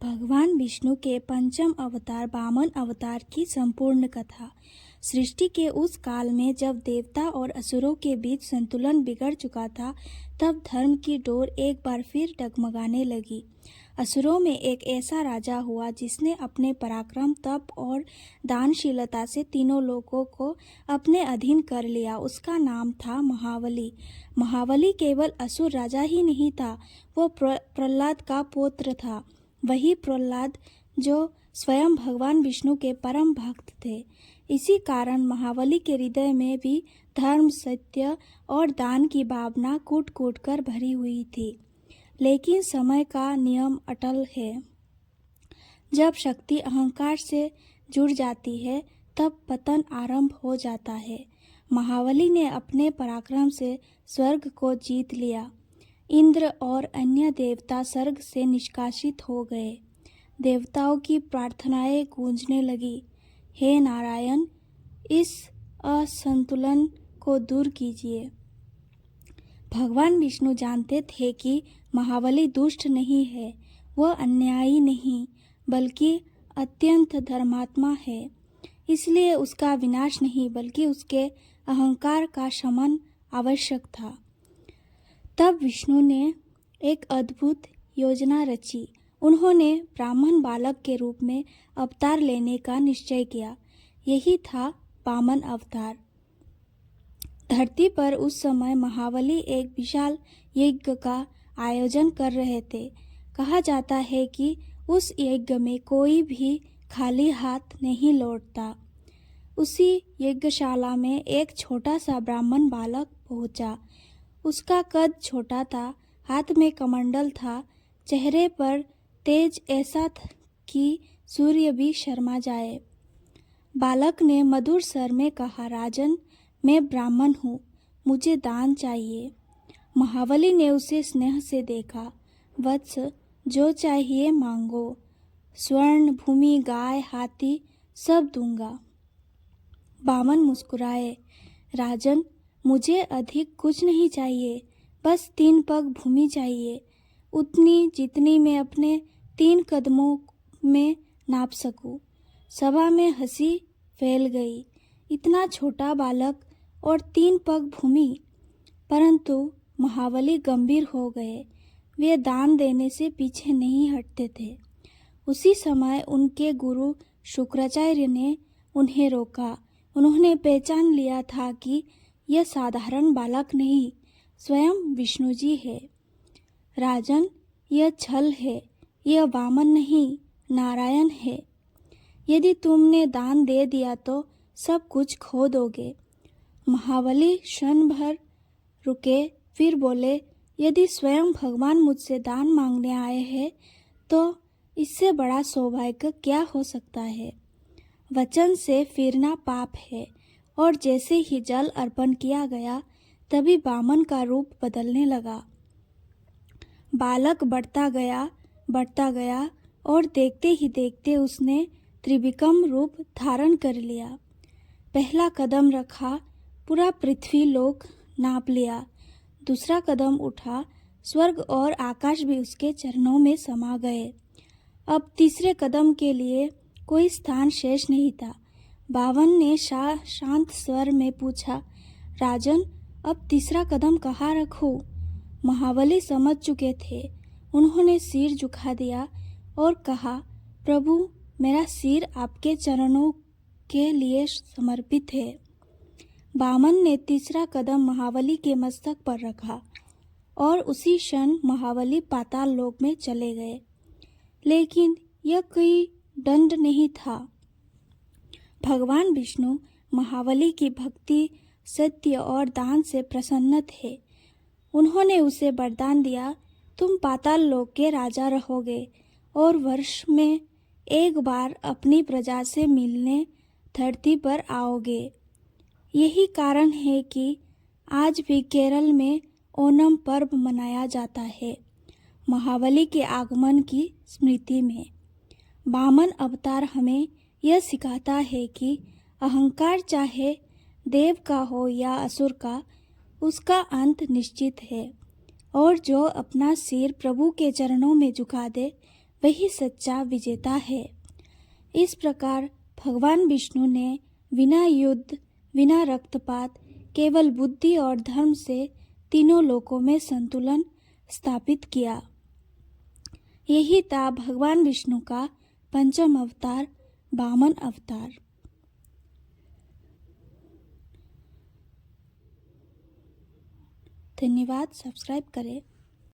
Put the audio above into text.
भगवान विष्णु के पंचम अवतार वामन अवतार की संपूर्ण कथा। सृष्टि के उस काल में जब देवता और असुरों के बीच संतुलन बिगड़ चुका था, तब धर्म की डोर एक बार फिर डगमगाने लगी। असुरों में एक ऐसा राजा हुआ जिसने अपने पराक्रम, तप और दानशीलता से तीनों लोगों को अपने अधीन कर लिया। उसका नाम था महाबली। महाबली केवल असुर राजा ही नहीं था, वो प्रहलाद का पुत्र था। वही प्रहलाद जो स्वयं भगवान विष्णु के परम भक्त थे। इसी कारण महाबली के हृदय में भी धर्म, सत्य और दान की भावना कूट कूट कर भरी हुई थी। लेकिन समय का नियम अटल है। जब शक्ति अहंकार से जुड़ जाती है, तब पतन आरंभ हो जाता है। महाबली ने अपने पराक्रम से स्वर्ग को जीत लिया। इंद्र और अन्य देवता स्वर्ग से निष्कासित हो गए। देवताओं की प्रार्थनाएं गूंजने लगी, हे नारायण, इस असंतुलन को दूर कीजिए। भगवान विष्णु जानते थे कि महाबली दुष्ट नहीं है, वह अन्यायी नहीं बल्कि अत्यंत धर्मात्मा है। इसलिए उसका विनाश नहीं बल्कि उसके अहंकार का शमन आवश्यक था। तब विष्णु ने एक अद्भुत योजना रची। उन्होंने ब्राह्मण बालक के रूप में अवतार लेने का निश्चय किया। यही था वामन अवतार। धरती पर उस समय महाबली एक विशाल यज्ञ का आयोजन कर रहे थे। कहा जाता है कि उस यज्ञ में कोई भी खाली हाथ नहीं लौटता। उसी यज्ञशाला में एक छोटा सा ब्राह्मण बालक पहुंचा। उसका कद छोटा था, हाथ में कमंडल था, चेहरे पर तेज ऐसा कि सूर्य भी शर्मा जाए। बालक ने मधुर स्वर में कहा, राजन, मैं ब्राह्मण हूँ, मुझे दान चाहिए। महाबली ने उसे स्नेह से देखा। वत्स, जो चाहिए मांगो, स्वर्ण, भूमि, गाय, हाथी सब दूंगा। वामन मुस्कुराए, राजन, मुझे अधिक कुछ नहीं चाहिए, बस 3 पग भूमि चाहिए, उतनी जितनी मैं अपने 3 कदमों में नाप सकूं। सभा में हंसी फैल गई। इतना छोटा बालक और 3 पग भूमि। परंतु महाबली गंभीर हो गए। वे दान देने से पीछे नहीं हटते थे। उसी समय उनके गुरु शुक्राचार्य ने उन्हें रोका। उन्होंने पहचान लिया था कि यह साधारण बालक नहीं, स्वयं विष्णु जी है। राजन, यह छल है, यह वामन नहीं, नारायण है। यदि तुमने दान दे दिया तो सब कुछ खो दोगे। महाबली क्षण भर रुके, फिर बोले, यदि स्वयं भगवान मुझसे दान मांगने आए हैं तो इससे बड़ा सौभाग्य क्या हो सकता है। वचन से फिरना पाप है। और जैसे ही जल अर्पण किया गया, तभी वामन का रूप बदलने लगा। बालक बढ़ता गया और देखते ही देखते उसने त्रिविक्रम रूप धारण कर लिया। पहला कदम रखा, पूरा पृथ्वी लोक नाप लिया। दूसरा कदम उठा, स्वर्ग और आकाश भी उसके चरणों में समा गए। अब तीसरे कदम के लिए कोई स्थान शेष नहीं था। वामन ने शांत स्वर में पूछा, राजन, अब तीसरा कदम कहाँ रखूं? महाबली समझ चुके थे। उन्होंने सिर झुका दिया और कहा, प्रभु, मेरा सिर आपके चरणों के लिए समर्पित है। वामन ने तीसरा कदम महाबली के मस्तक पर रखा और उसी क्षण महाबली पाताल लोक में चले गए। लेकिन यह कोई दंड नहीं था। भगवान विष्णु महाबली की भक्ति, सत्य और दान से प्रसन्न थे। उन्होंने उसे वरदान दिया, तुम पाताल लोक के राजा रहोगे और वर्ष में एक बार अपनी प्रजा से मिलने धरती पर आओगे। यही कारण है कि आज भी केरल में ओणम पर्व मनाया जाता है, महाबली के आगमन की स्मृति में। वामन अवतार हमें यह सिखाता है कि अहंकार चाहे देव का हो या असुर का, उसका अंत निश्चित है। और जो अपना सिर प्रभु के चरणों में झुका दे, वही सच्चा विजेता है। इस प्रकार भगवान विष्णु ने बिना युद्ध, बिना रक्तपात, केवल बुद्धि और धर्म से तीनों लोकों में संतुलन स्थापित किया। यही था भगवान विष्णु का पंचम अवतार, वामन अवतार। धन्यवाद। सब्सक्राइब करें।